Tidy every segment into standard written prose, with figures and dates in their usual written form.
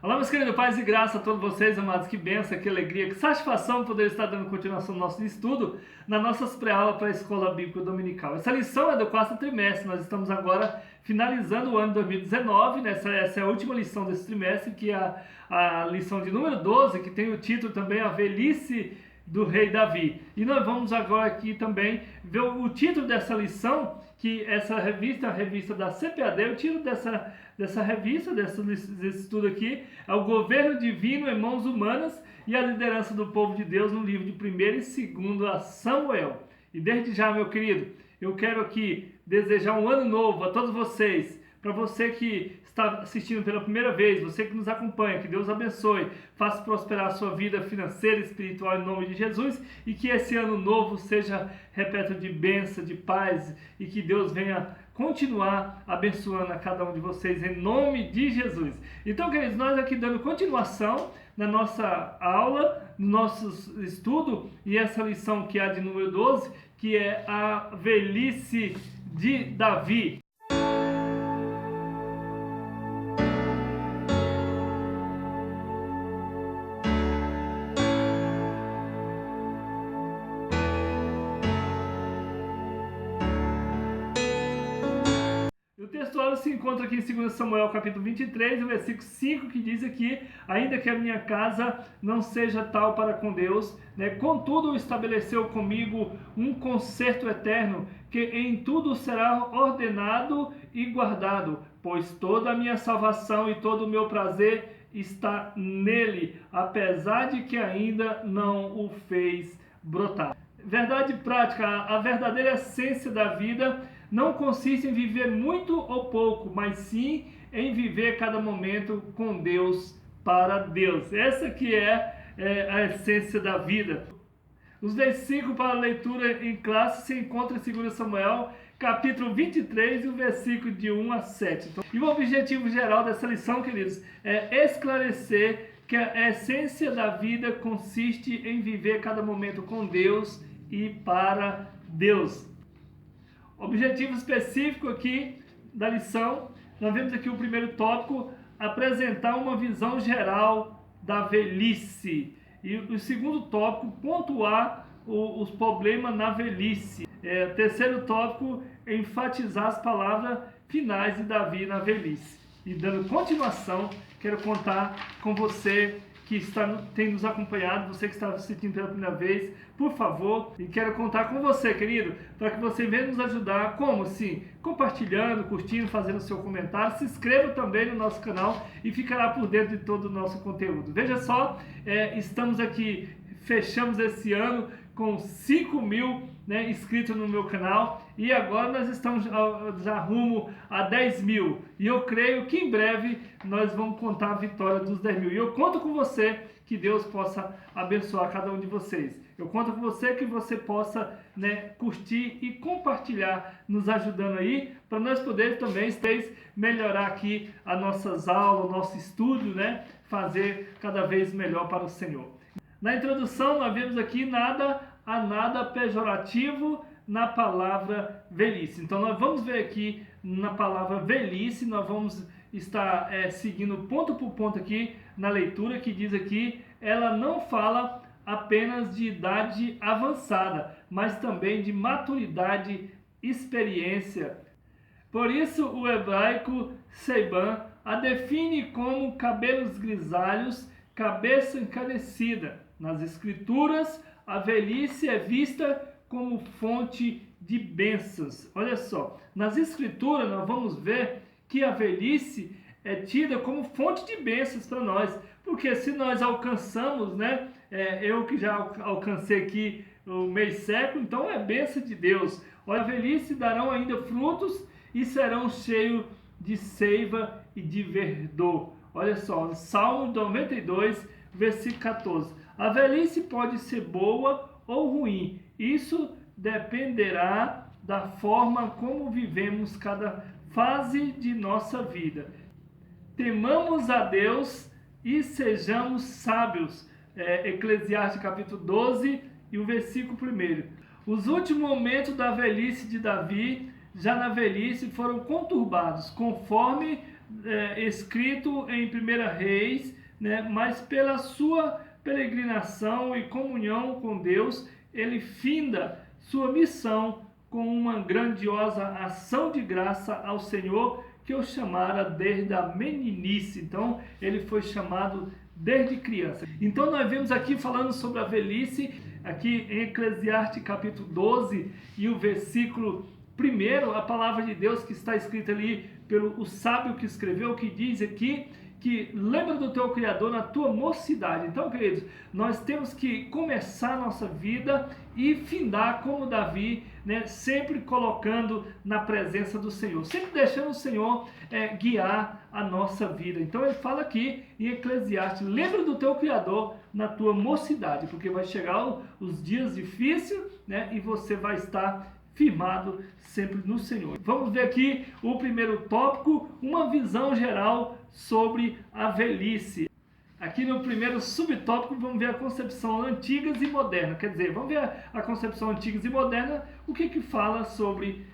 Olá, meus queridos, paz e graça a todos vocês, amados, que bênção, que alegria, que satisfação poder estar dando continuação ao nosso estudo nas nossas pré-aulas para a Escola Bíblica Dominical. Essa lição é do quarto trimestre, nós estamos agora finalizando o ano 2019, né? Essa é a última lição desse trimestre, que é a lição de número 12, que tem o título também, A Velhice do Rei Davi. E nós vamos agora aqui também ver o título dessa lição, que essa revista, a revista da CPAD, o título dessa revista, desse estudo aqui, é o Governo Divino em Mãos Humanas e a Liderança do Povo de Deus no livro de 1º e 2º Samuel. E desde já, meu querido, eu quero aqui desejar um ano novo a todos vocês, para você que está assistindo pela primeira vez, você que nos acompanha, que Deus abençoe, faça prosperar a sua vida financeira e espiritual em nome de Jesus, e que esse ano novo seja repleto de bênção, de paz, e que Deus venha continuar abençoando a cada um de vocês em nome de Jesus. Então, queridos, nós aqui dando continuação na nossa aula, no nosso estudo, e essa lição que é a de número 12, que é a velhice de Davi. O texto se encontra aqui em 2 Samuel capítulo 23, o versículo 5, que diz aqui: ainda que a minha casa não seja tal para com Deus, né, contudo estabeleceu comigo um concerto eterno, que em tudo será ordenado e guardado, pois toda a minha salvação e todo o meu prazer está nele, apesar de que ainda não o fez brotar. Verdade prática, a verdadeira essência da vida não consiste em viver muito ou pouco, mas sim em viver cada momento com Deus, para Deus. Essa que é a essência da vida. Os versículos para a leitura em classe se encontram em 2 Samuel, capítulo 23, e o versículo de 1 a 7. Então, e o objetivo geral dessa lição, queridos, é esclarecer que a essência da vida consiste em viver cada momento com Deus e para Deus. Objetivo específico aqui da lição, nós vemos aqui o primeiro tópico, apresentar uma visão geral da velhice. E o segundo tópico, pontuar os problemas na velhice. O terceiro tópico, enfatizar as palavras finais de Davi na velhice. E dando continuação, quero contar com você que tem nos acompanhado, você que está assistindo pela primeira vez, por favor, e quero contar com você, querido, para que você venha nos ajudar, como? Sim, compartilhando, curtindo, fazendo o seu comentário, se inscreva também no nosso canal e ficará por dentro de todo o nosso conteúdo. Veja só, estamos aqui, fechamos esse ano com 5.000 inscritos no meu canal, e agora nós estamos já rumo a 10.000, e eu creio que em breve nós vamos contar a vitória dos 10.000, e eu conto com você, que Deus possa abençoar cada um de vocês. Eu conto com você, que você possa curtir e compartilhar, nos ajudando aí, para nós podermos também melhorar aqui as nossas aulas, o nosso estudo, fazer cada vez melhor para o Senhor. Na introdução, nós vemos aqui nada pejorativo na palavra velhice. Então, nós vamos ver aqui na palavra velhice, nós vamos estar seguindo ponto por ponto aqui na leitura, que diz aqui, ela não fala apenas de idade avançada, mas também de maturidade, experiência. Por isso, o hebraico Seiban a define como cabelos grisalhos, cabeça encanecida. Nas escrituras, a velhice é vista como fonte de bênçãos. Olha só, nas escrituras nós vamos ver que a velhice é tida como fonte de bênçãos para nós. Porque se nós alcançamos, eu que já alcancei aqui o meio século, então é bênção de Deus. Olha, a velhice darão ainda frutos e serão cheios de seiva e de verdor. Olha só, Salmo 92, versículo 14. A velhice pode ser boa ou ruim. Isso dependerá da forma como vivemos cada fase de nossa vida. Temamos a Deus e sejamos sábios. Eclesiastes capítulo 12 e o versículo 1. Os últimos momentos da velhice de Davi, já na velhice, foram conturbados, conforme escrito em 1 Reis, né, mas pela sua peregrinação e comunhão com Deus, ele finda sua missão com uma grandiosa ação de graça ao Senhor, que o chamara desde a meninice. Então, ele foi chamado desde criança. Então, nós vemos aqui falando sobre a velhice, aqui em Eclesiastes capítulo 12 e o versículo 1, a palavra de Deus que está escrita ali pelo sábio que escreveu, que diz aqui que lembra do teu Criador na tua mocidade. Então, queridos, nós temos que começar a nossa vida e findar como Davi, né, sempre colocando na presença do Senhor, sempre deixando o Senhor guiar a nossa vida. Então ele fala aqui em Eclesiastes, lembra do teu Criador na tua mocidade, porque vai chegar os dias difíceis, né, e você vai estar firmado sempre no Senhor. Vamos ver aqui o primeiro tópico, uma visão geral sobre a velhice. Aqui no primeiro subtópico vamos ver a concepção antigas e moderna. Quer dizer, vamos ver a concepção antigas e moderna, o que fala sobre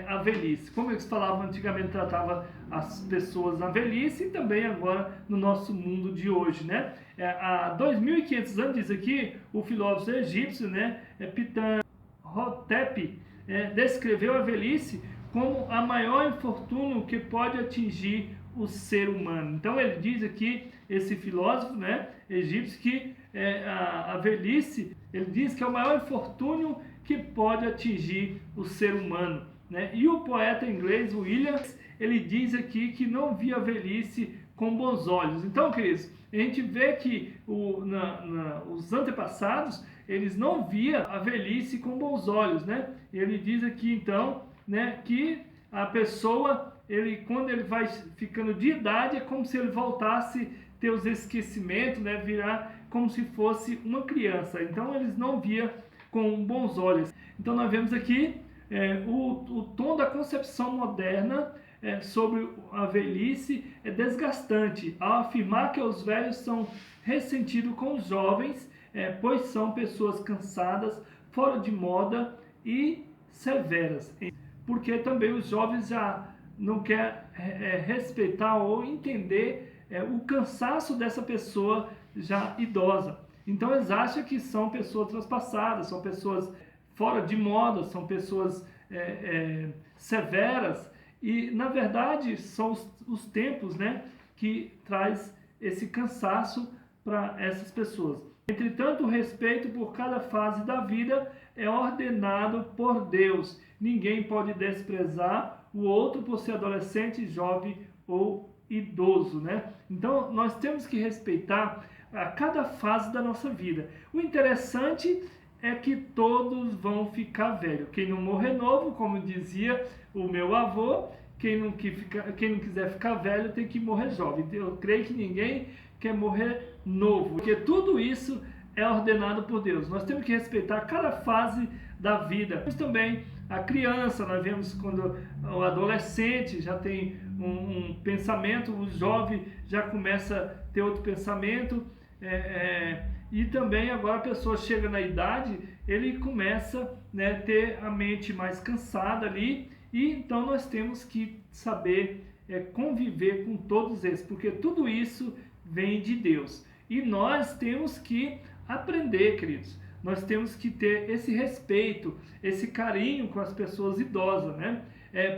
a velhice. Como eles falavam antigamente, tratava as pessoas na velhice e também agora no nosso mundo de hoje, né? Há 2500 anos, diz aqui, o filósofo egípcio, né, Ptah-hotep, descreveu a velhice como a maior infortúnio que pode atingir o ser humano. Então ele diz aqui, esse filósofo, né, egípcio, que a velhice, ele diz que é o maior infortúnio que pode atingir o ser humano, né? E o poeta inglês Williams, ele diz aqui que não via a velhice com bons olhos. Então, queridos, a gente vê que os antepassados, eles não via a velhice com bons olhos, né? Ele diz aqui, então, né, que a pessoa, quando ele vai ficando de idade, é como se ele voltasse a ter os esquecimentos, né, virar como se fosse uma criança. Então, eles não via com bons olhos. Então, nós vemos aqui o tom da concepção moderna sobre a velhice é desgastante, ao afirmar que os velhos são ressentidos com os jovens, pois são pessoas cansadas, fora de moda e severas. Porque também os jovens já não querem respeitar ou entender o cansaço dessa pessoa já idosa. Então eles acham que são pessoas traspassadas, são pessoas fora de moda, são pessoas severas. E, na verdade, são os tempos, né, que traz esse cansaço para essas pessoas. Entretanto, o respeito por cada fase da vida é ordenado por Deus. Ninguém pode desprezar o outro por ser adolescente, jovem ou idoso, né? Então, nós temos que respeitar a cada fase da nossa vida. O interessante é que todos vão ficar velhos. Quem não morrer novo, como dizia o meu avô, quem não quiser ficar velho tem que morrer jovem. Eu creio que ninguém quer morrer novo, porque tudo isso é ordenado por Deus. Nós temos que respeitar cada fase da vida. Mas também a criança, nós vemos quando o adolescente já tem um pensamento, o jovem já começa a ter outro pensamento, e também agora a pessoa chega na idade, ele começa, né, ter a mente mais cansada ali, e então nós temos que saber conviver com todos esses, porque tudo isso vem de Deus. E nós temos que aprender, queridos. Nós temos que ter esse respeito, esse carinho com as pessoas idosas, né?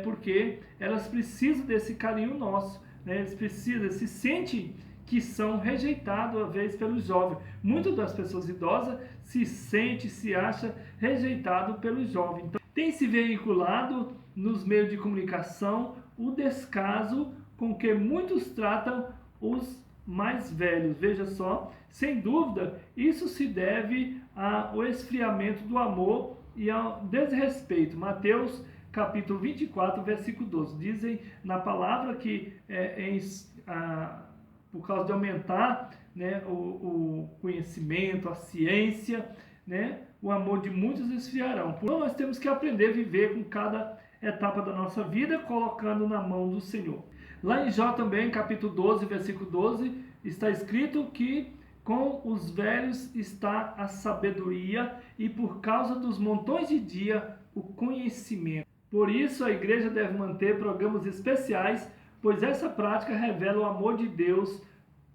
Porque elas precisam desse carinho nosso, né? Eles se sentem que são rejeitados, às vezes, pelos jovens. Muitas das pessoas idosas se acham rejeitado pelos jovens. Então, tem se veiculado nos meios de comunicação o descaso com que muitos tratam os mais velhos. Veja só, sem dúvida, isso se deve ao esfriamento do amor e ao desrespeito. Mateus capítulo 24, versículo 12. Dizem na palavra que por causa de aumentar, né, o conhecimento, a ciência, né, o amor de muitos esfriarão. Então nós temos que aprender a viver com cada etapa da nossa vida, colocando na mão do Senhor. Lá em Jó também, capítulo 12, versículo 12, está escrito que com os velhos está a sabedoria e por causa dos montões de dia, o conhecimento. Por isso a igreja deve manter programas especiais pois essa prática revela o amor de Deus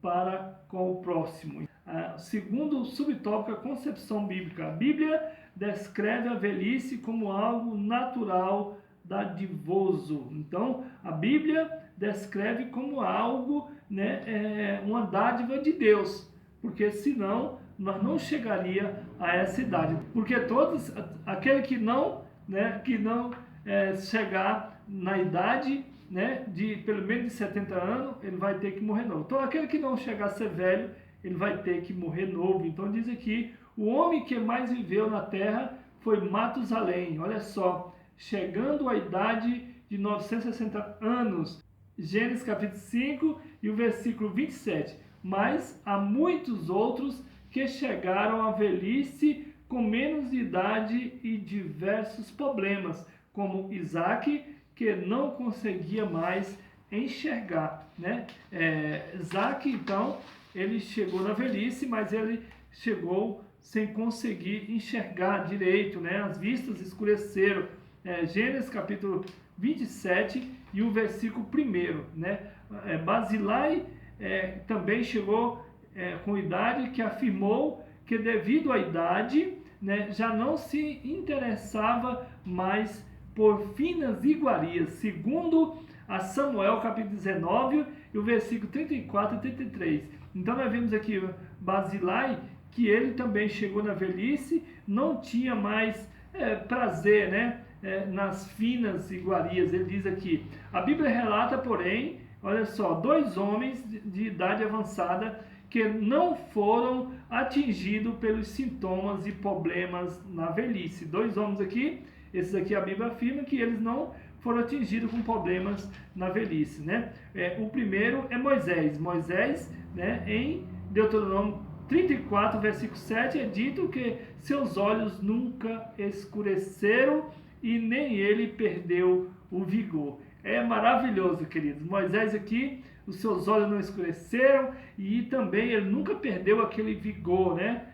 para com o próximo. Segundo subtópico, a concepção bíblica. A Bíblia descreve a velhice como algo natural, dadivoso. Então, a Bíblia descreve como algo, né, uma dádiva de Deus, porque senão nós não chegaria a essa idade. Porque todos, aquele que não chegar na idade, né, de pelo menos de 70 anos, ele vai ter que morrer novo. Então, aquele que não chegar a ser velho, ele vai ter que morrer novo. Então, diz aqui, o homem que mais viveu na terra foi Matusalém. Olha só, chegando à idade de 960 anos. Gênesis capítulo 5 e o versículo 27. Mas há muitos outros que chegaram à velhice com menos idade e diversos problemas, como Isaac, que não conseguia mais enxergar, né? Isaac, então, ele chegou na velhice, mas ele chegou sem conseguir enxergar direito, né? As vistas escureceram. Gênesis capítulo 27 e o versículo 1, né? Barzilai também chegou com idade, que afirmou que devido à idade, né, já não se interessava mais por finas iguarias, segundo a Samuel capítulo 19 e o versículo 34 e 33. Então nós vemos aqui Barzilai, que ele também chegou na velhice, não tinha mais prazer, né, nas finas iguarias. Ele diz aqui, a Bíblia relata, porém, olha só, 2 homens de idade avançada que não foram atingidos pelos sintomas e problemas na velhice. 2 homens aqui, esses aqui a Bíblia afirma que eles não foram atingidos com problemas na velhice, né? O primeiro é Moisés. Moisés, né, em Deuteronômio 34, versículo 7, é dito que seus olhos nunca escureceram e nem ele perdeu o vigor. É maravilhoso, queridos. Moisés aqui, os seus olhos não escureceram e também ele nunca perdeu aquele vigor, né?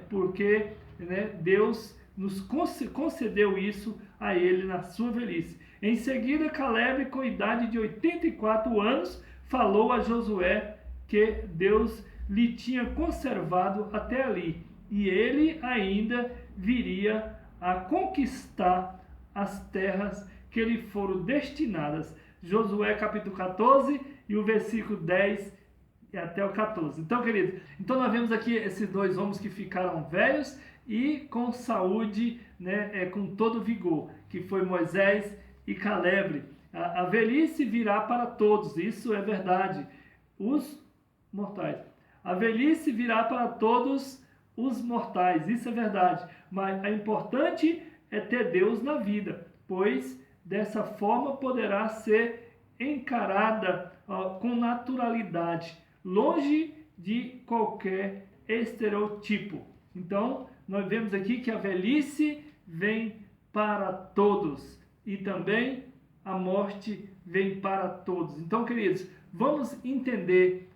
Porque, né, Deus nos concedeu isso a ele na sua velhice. Em seguida, Caleb, com idade de 84 anos, falou a Josué que Deus lhe tinha conservado até ali, e ele ainda viria a conquistar as terras que lhe foram destinadas. Josué capítulo 14 e o versículo 10 e até o 14. Então, queridos, nós vemos aqui esses 2 homens que ficaram velhos e com saúde, né, com todo vigor, que foi Moisés e Caleb. A velhice virá para todos, isso é verdade. Os mortais. A velhice virá para todos os mortais, isso é verdade. Mas é importante ter Deus na vida, pois dessa forma poderá ser encarada com naturalidade, longe de qualquer estereotipo. Então, nós vemos aqui que a velhice vem para todos e também a morte vem para todos. Então, queridos, vamos entender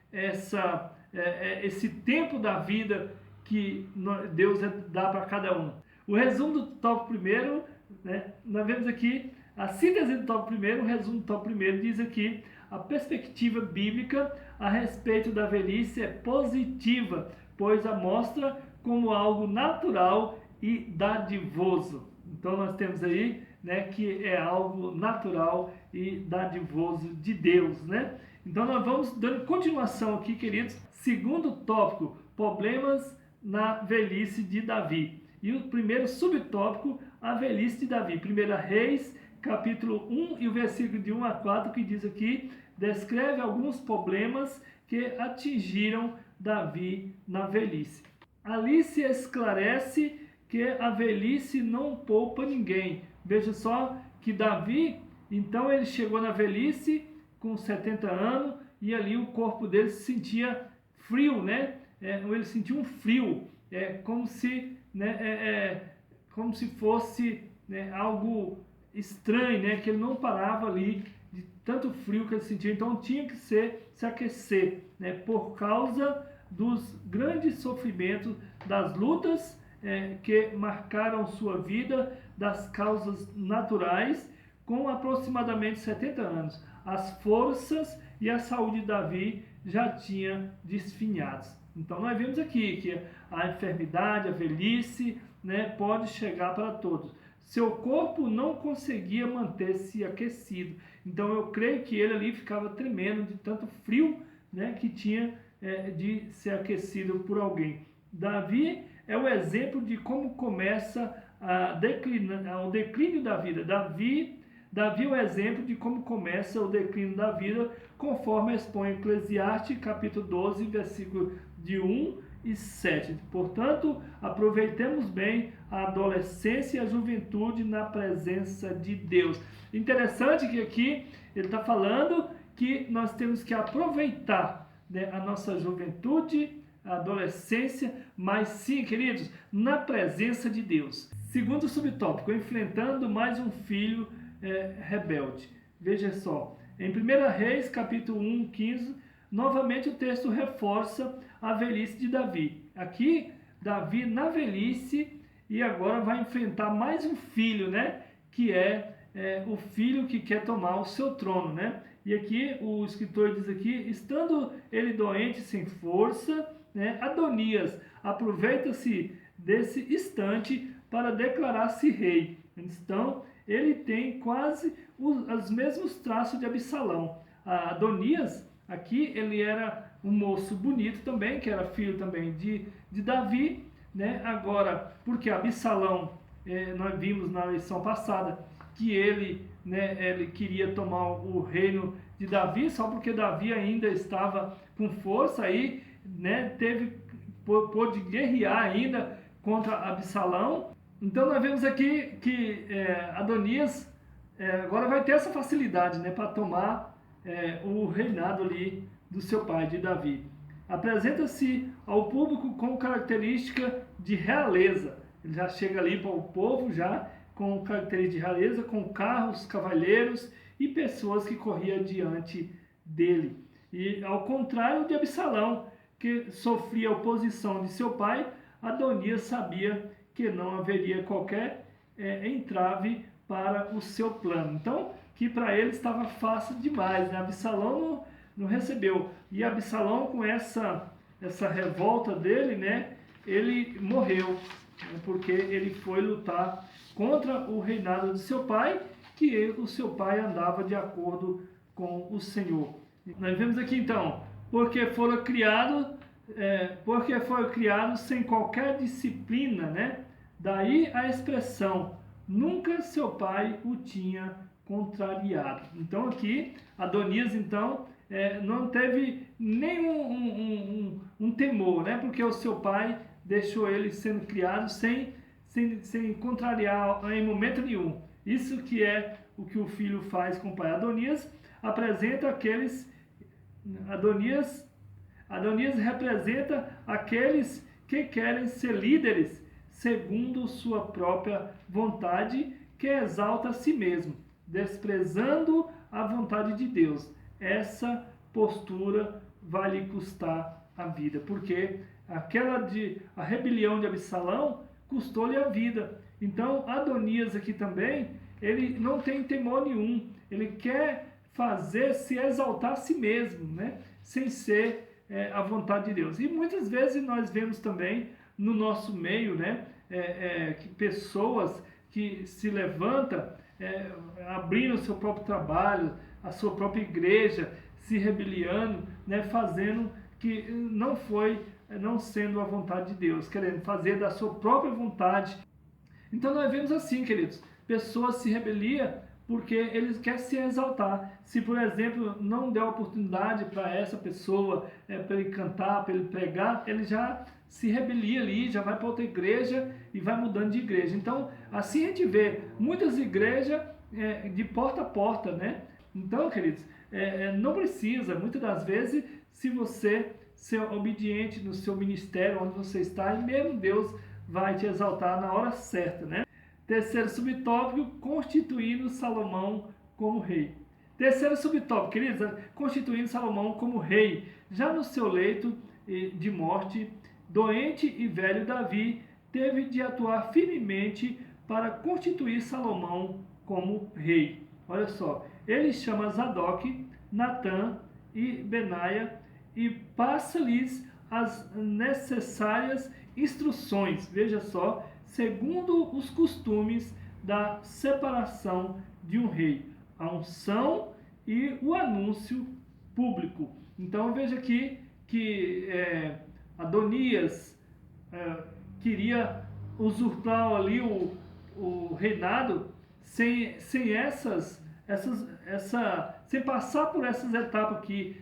esse tempo da vida que Deus dá para cada um. O resumo do tópico 1, né, nós vemos aqui a síntese do tópico 1, o resumo do tópico 1 diz aqui: a perspectiva bíblica a respeito da velhice é positiva, pois a mostra como algo natural e dadivoso. Então nós temos aí, né, que é algo natural e dadivoso de Deus, né? Então nós vamos dando continuação aqui, queridos. Segundo tópico, problemas na velhice de Davi. E o primeiro subtópico, a velhice de Davi. 1 Reis, capítulo 1 e o versículo de 1 a 4, que diz aqui, descreve alguns problemas que atingiram Davi na velhice. Ali se esclarece que a velhice não poupa ninguém. Veja só que Davi, então ele chegou na velhice com 70 anos e ali o corpo dele se sentia frio, né? Ele sentia um frio, como se, né, como se fosse, né, algo estranho, né? Que ele não parava ali de tanto frio que ele sentia. Então tinha que se aquecer, né? Por causa dos grandes sofrimentos, das lutas que marcaram sua vida, das causas naturais, com aproximadamente 70 anos. as forças e a saúde de Davi já tinha desfinhado. Então nós vemos aqui que a enfermidade, a velhice, né, pode chegar para todos. Seu corpo não conseguia manter-se aquecido. Então eu creio que ele ali ficava tremendo de tanto frio, né, que tinha de ser aquecido por alguém. Davi é o exemplo de como começa o declínio da vida. Davi é o exemplo de como começa o declínio da vida, conforme expõe Eclesiastes, capítulo 12, versículo de 1 e 7. Portanto, aproveitemos bem a adolescência e a juventude na presença de Deus. Interessante que aqui ele está falando que nós temos que aproveitar, né, a nossa juventude, a adolescência, mas sim, queridos, na presença de Deus. Segundo subtópico, enfrentando mais um filho rebelde. Veja só, em 1 Reis, capítulo 1, 15, novamente o texto reforça a velhice de Davi. Aqui, Davi na velhice, e agora vai enfrentar mais um filho, né? Que é o filho que quer tomar o seu trono, né? E aqui o escritor diz aqui, estando ele doente, sem força, né? Adonias aproveita-se desse instante para declarar-se rei. Então, ele tem quase os mesmos traços de Absalão. Adonias, aqui, ele era um moço bonito também, que era filho também de Davi, né? Agora, porque Absalão, nós vimos na lição passada, que ele, né, ele queria tomar o reino de Davi, só porque Davi ainda estava com força aí, né, pôde guerrear ainda contra Absalão. Então nós vemos aqui que Adonias agora vai ter essa facilidade, né, para tomar o reinado ali do seu pai, de Davi. Apresenta-se ao público com característica de realeza. Ele já chega ali para o povo já com característica de realeza, com carros, cavalheiros e pessoas que corriam diante dele. E ao contrário de Absalão, que sofria a oposição de seu pai, Adonias sabia que não haveria qualquer entrave para o seu plano. Então, que para ele estava fácil demais, né? Absalão não recebeu. E Absalão, com essa revolta dele, né, ele morreu, né, porque ele foi lutar contra o reinado de seu pai, que o seu pai andava de acordo com o Senhor. Nós vemos aqui então, porque foi criado sem qualquer disciplina, né? Daí a expressão, nunca seu pai o tinha contrariado. Então aqui, Adonias então não teve nenhum um temor, né? Porque o seu pai deixou ele sendo criado sem contrariar em momento nenhum. Isso que é o que o filho faz com o pai. Adonias representa aqueles que querem ser líderes segundo sua própria vontade, que exalta a si mesmo, desprezando a vontade de Deus. Essa postura vai lhe custar a vida, porque a rebelião de Absalão custou-lhe a vida. Então, Adonias aqui também, ele não tem temor nenhum, ele quer se exaltar a si mesmo, né? Sem ser a vontade de Deus. E muitas vezes nós vemos também no nosso meio, né, que pessoas que se levantam abrindo o seu próprio trabalho, a sua própria igreja, se rebeliando, né, fazendo que não sendo a vontade de Deus, querendo fazer da sua própria vontade. Então nós vemos assim, queridos, pessoas se rebeliam porque eles querem se exaltar. Se, por exemplo, não der oportunidade para essa pessoa, para ele cantar, para ele pregar, ele já se rebelia ali, já vai para outra igreja e vai mudando de igreja. Então, assim a gente vê muitas igrejas de porta a porta, né? Então, queridos, não precisa, muitas das vezes, se você ser obediente no seu ministério, onde você está, e mesmo Deus vai te exaltar na hora certa, né? Terceiro subtópico, constituindo Salomão como rei. Terceiro subtópico, queridos, constituindo Salomão como rei. Já no seu leito de morte, doente e velho Davi teve de atuar firmemente para constituir Salomão como rei. Olha só, ele chama Zadok, Natã e Benaia e passa-lhes as necessárias instruções, veja só, segundo os costumes da separação de um rei, a unção e o anúncio público. Então veja aqui que Adonias queria usurpar ali o reinado sem sem passar por essas etapas aqui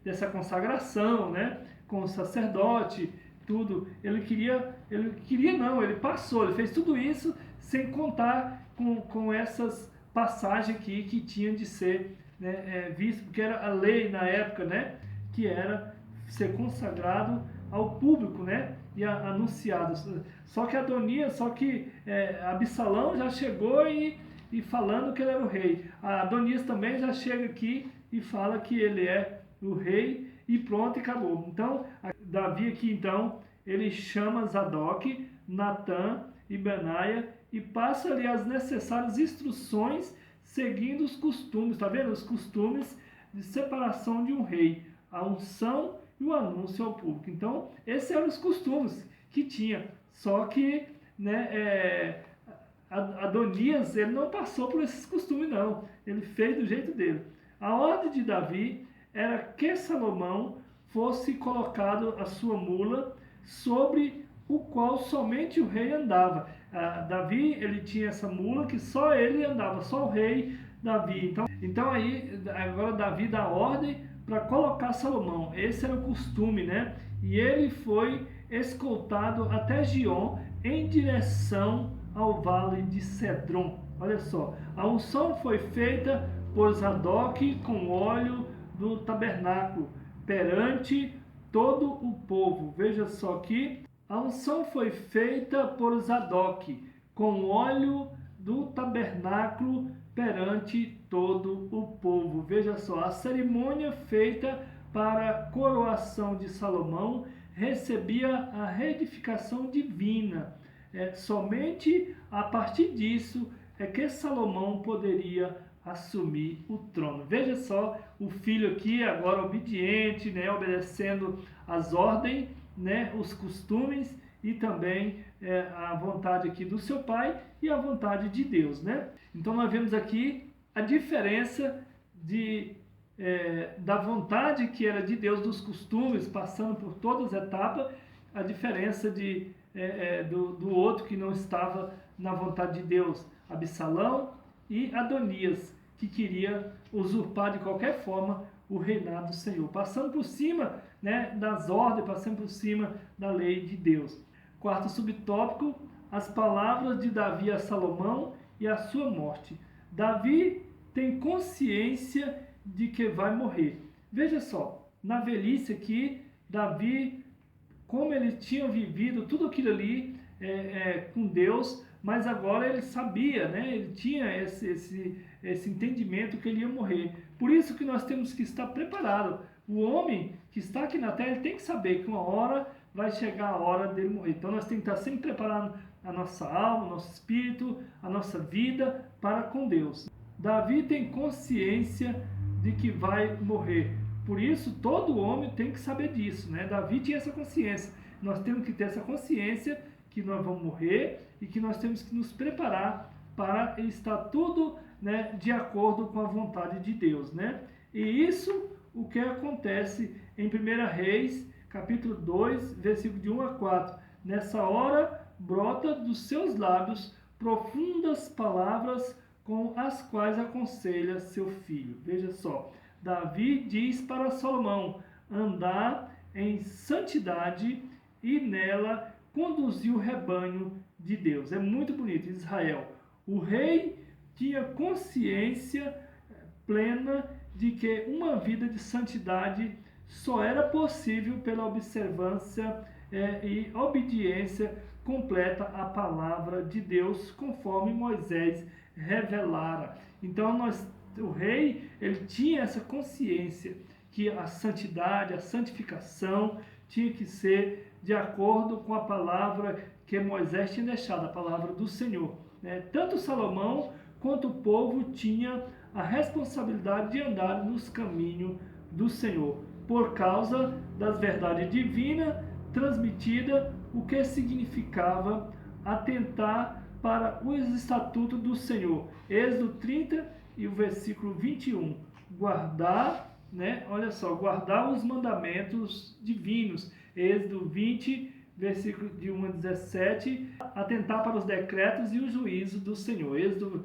dessa consagração, né, com o sacerdote, tudo. Ele passou, ele fez tudo isso sem contar com essas passagens aqui que tinham de ser, né, visto, porque era a lei na época, né, que era ser consagrado ao público, né, e anunciado. Só que Absalão já chegou e falando que ele era o rei. Adonias também já chega aqui e fala que ele é o rei e pronto, e acabou. Então, Davi aqui, então, ele chama Zadok, Natã e Benaia e passa ali as necessárias instruções seguindo os costumes, tá vendo? Os costumes de separação de um rei, a unção e o anúncio ao público. Então, esses eram os costumes que tinha. Só que, né, Adonias, ele não passou por esses costumes, não. Ele fez do jeito dele. A ordem de Davi era que Salomão fosse colocado a sua mula sobre o qual somente o rei andava. Davi, ele tinha essa mula que só ele andava, só o rei Davi. Então aí, agora Davi dá ordem para colocar Salomão. Esse era o costume, né? E ele foi escoltado até Gion em direção ao vale de Cedron. Olha só, a unção foi feita por Zadok com óleo do tabernáculo perante todo o povo. Veja só aqui, a unção foi feita por Zadok com óleo do tabernáculo perante todo o povo. Veja só, a cerimônia feita para a coroação de Salomão recebia a reedificação divina. Somente a partir disso é que Salomão poderia assumir o trono. Veja só, o filho aqui agora obediente, né, obedecendo as ordens, né, os costumes e também a vontade aqui do seu pai e a vontade de Deus, né? Então nós vemos aqui a diferença da vontade que era de Deus, dos costumes, passando por todas as etapas, a diferença do outro que não estava na vontade de Deus, Absalão e Adonias, que queria usurpar de qualquer forma o reinado do Senhor, passando por cima, né, das ordens, passando por cima da lei de Deus. Quarto subtópico, as palavras de Davi a Salomão e a sua morte. Davi tem consciência de que vai morrer. Veja só, na velhice aqui, Davi, como ele tinha vivido tudo aquilo ali com Deus, mas agora ele sabia, né? Ele tinha esse entendimento que ele ia morrer. Por isso que nós temos que estar preparados. O homem que está aqui na terra, ele tem que saber que uma hora vai chegar a hora dele morrer. Então nós temos que estar sempre preparando a nossa alma, o nosso espírito, a nossa vida para com Deus. Davi tem consciência de que vai morrer. Por isso, todo homem tem que saber disso, né? Davi tinha essa consciência. Nós temos que ter essa consciência que nós vamos morrer e que nós temos que nos preparar para estar tudo, né, de acordo com a vontade de Deus, né? E isso, o que acontece em 1 Reis, capítulo 2, versículo de 1 a 4. Nessa hora, brota dos seus lábios profundas palavras com as quais aconselha seu filho. Veja só, Davi diz para Salomão andar em santidade e nela conduzir o rebanho de Deus. É muito bonito, Israel. O rei tinha consciência plena de que uma vida de santidade só era possível pela observância e obediência completa à palavra de Deus, conforme Moisés revelara. Então o rei, ele tinha essa consciência que a santidade, a santificação tinha que ser de acordo com a palavra que Moisés tinha deixado, a palavra do Senhor, né? Tanto Salomão quanto o povo tinha a responsabilidade de andar nos caminhos do Senhor, por causa das verdades divinas transmitidas, o que significava atentar para os estatutos do Senhor. Êxodo 30 e o versículo 21. Guardar, olha só, guardar os mandamentos divinos. Êxodo 20, versículo de 1 a 17, atentar para os decretos e o juízo do Senhor. Êxodo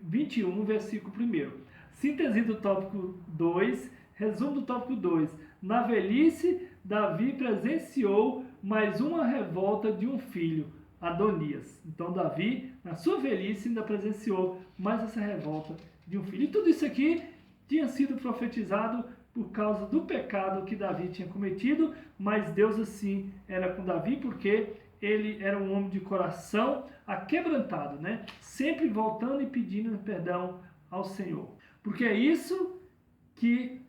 21, versículo 1. Síntese do tópico 2, resumo do tópico 2. Na velhice, Davi presenciou mais uma revolta de um filho, Adonias. Então Davi, na sua velhice, ainda presenciou mais essa revolta de um filho. E tudo isso aqui tinha sido profetizado por causa do pecado que Davi tinha cometido, mas Deus assim era com Davi, porque ele era um homem de coração aquebrantado, sempre voltando e pedindo perdão ao Senhor. Porque é isso que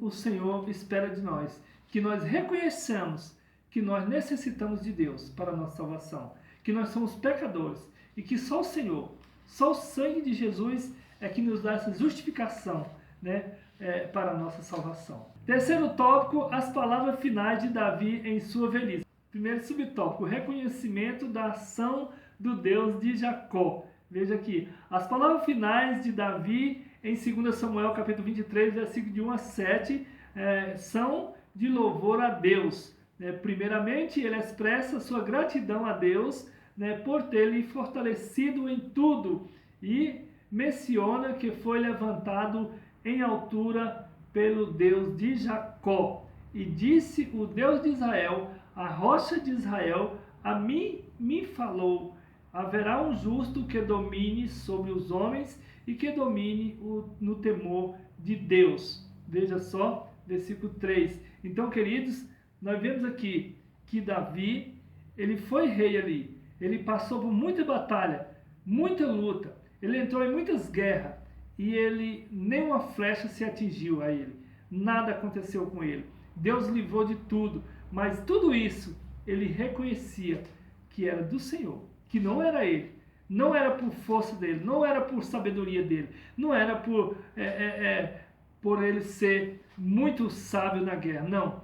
o Senhor espera de nós, que nós reconheçamos que nós necessitamos de Deus para a nossa salvação, que nós somos pecadores e que só o Senhor, só o sangue de Jesus é que nos dá essa justificação, para a nossa salvação. Terceiro tópico, as palavras finais de Davi em sua velhice. Primeiro subtópico, reconhecimento da ação do Deus de Jacó. Veja aqui, as palavras finais de Davi em 2 Samuel capítulo 23, versículo de 1 a 7, são de louvor a Deus. Primeiramente, ele expressa sua gratidão a Deus, por ter lhe fortalecido em tudo, e menciona que foi levantado em altura pelo Deus de Jacó. E disse o Deus de Israel, a rocha de Israel, a mim me falou, haverá um justo que domine sobre os homens e que domine no temor de Deus. Veja só, versículo 3. Então, queridos, nós vemos aqui que Davi, ele foi rei ali, ele passou por muita batalha, muita luta, ele entrou em muitas guerras, e ele, nem uma flecha se atingiu a ele, nada aconteceu com ele, Deus livrou de tudo, mas tudo isso ele reconhecia que era do Senhor, que não era ele, não era por força dele, não era por sabedoria dele, não era por ele ser muito sábio na guerra, não,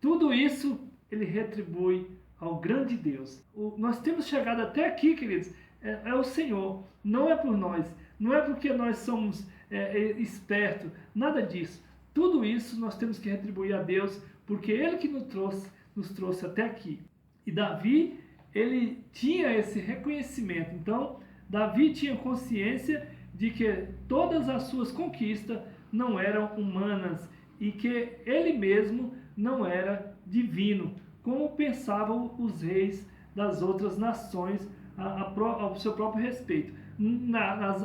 tudo isso ele retribui ao grande Deus. Nós temos chegado até aqui, queridos, é o Senhor, não é por nós, não é porque nós somos espertos, nada disso. Tudo isso nós temos que retribuir a Deus, porque Ele que nos trouxe até aqui. E Davi, ele tinha esse reconhecimento. Então, Davi tinha consciência de que todas as suas conquistas não eram humanas e que ele mesmo não era divino, como pensavam os reis das outras nações ao seu próprio respeito.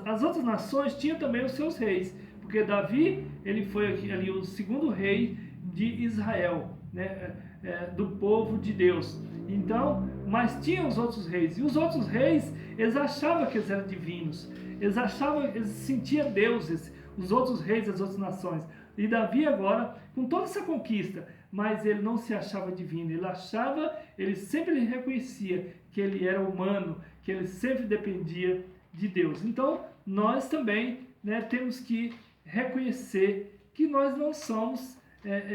As outras nações tinham também os seus reis, porque Davi, ele foi ali o segundo rei de Israel, do povo de Deus. Então, mas tinha os outros reis, e os outros reis, eles achavam que eles eram divinos, eles sentiam deuses, os outros reis das outras nações. E Davi agora, com toda essa conquista, mas ele não se achava divino, ele sempre reconhecia que ele era humano, que ele sempre dependia de Deus. Então, nós também temos que reconhecer que nós não somos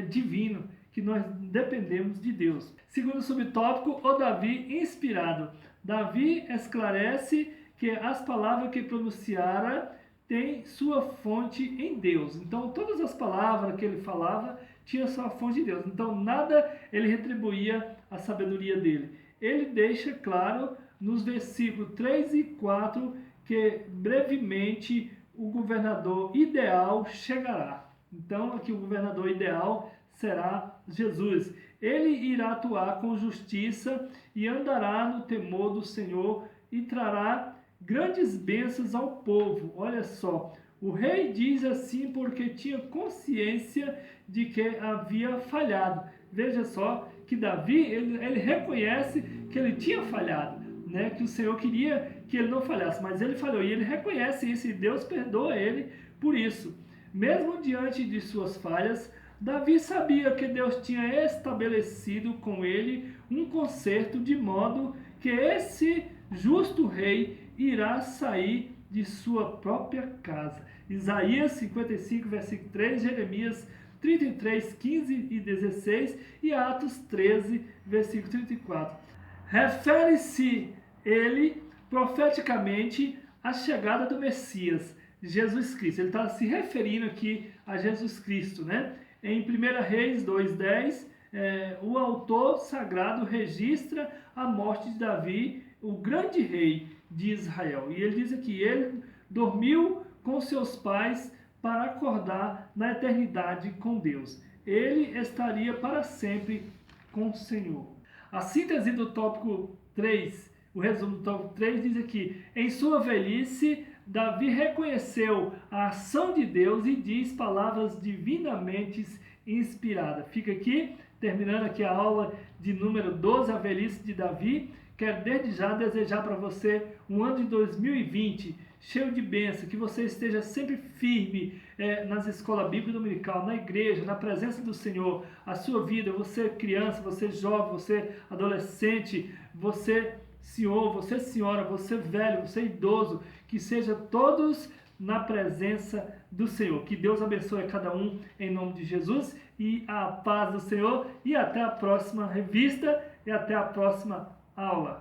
divinos, que nós dependemos de Deus. Segundo subtópico, o Davi inspirado. Davi esclarece que as palavras que pronunciara têm sua fonte em Deus. Então, todas as palavras que ele falava tinham sua fonte em Deus. Então, nada ele retribuía a sabedoria dele. Ele deixa claro nos versículos 3 e 4 que brevemente o governador ideal chegará. Então, aqui o governador ideal será Jesus. Ele irá atuar com justiça e andará no temor do Senhor e trará grandes bênçãos ao povo. Olha só, o rei diz assim porque tinha consciência de que havia falhado. Veja só que Davi, ele reconhece que ele tinha falhado, que o Senhor queria que ele não falhasse, mas ele falhou, e ele reconhece isso, e Deus perdoa ele por isso. Mesmo diante de suas falhas, Davi sabia que Deus tinha estabelecido com ele um concerto de modo que esse justo rei irá sair de sua própria casa. Isaías 55, versículo 3, Jeremias 33, 15 e 16 e Atos 13, versículo 34. Refere-se ele profeticamente à chegada do Messias, Jesus Cristo. Ele está se referindo aqui a Jesus Cristo, né? Em 1 Reis 2,10, o autor sagrado registra a morte de Davi, o grande rei de Israel. E ele diz aqui, ele dormiu com seus pais para acordar na eternidade com Deus. Ele estaria para sempre com o Senhor. A síntese do tópico 3, o resumo do tópico 3 diz aqui, em sua velhice, Davi reconheceu a ação de Deus e diz palavras divinamente inspiradas. Fica aqui, terminando aqui a aula de número 12, a velhice de Davi. Quero desde já desejar para você um ano de 2020 cheio de bênção, que você esteja sempre firme nas escolas bíblicas dominical, na igreja, na presença do Senhor, a sua vida, você criança, você jovem, você adolescente, você senhor, você senhora, você velho, você idoso, que seja todos na presença do Senhor. Que Deus abençoe a cada um em nome de Jesus e a paz do Senhor e até a próxima revista e até a próxima aula.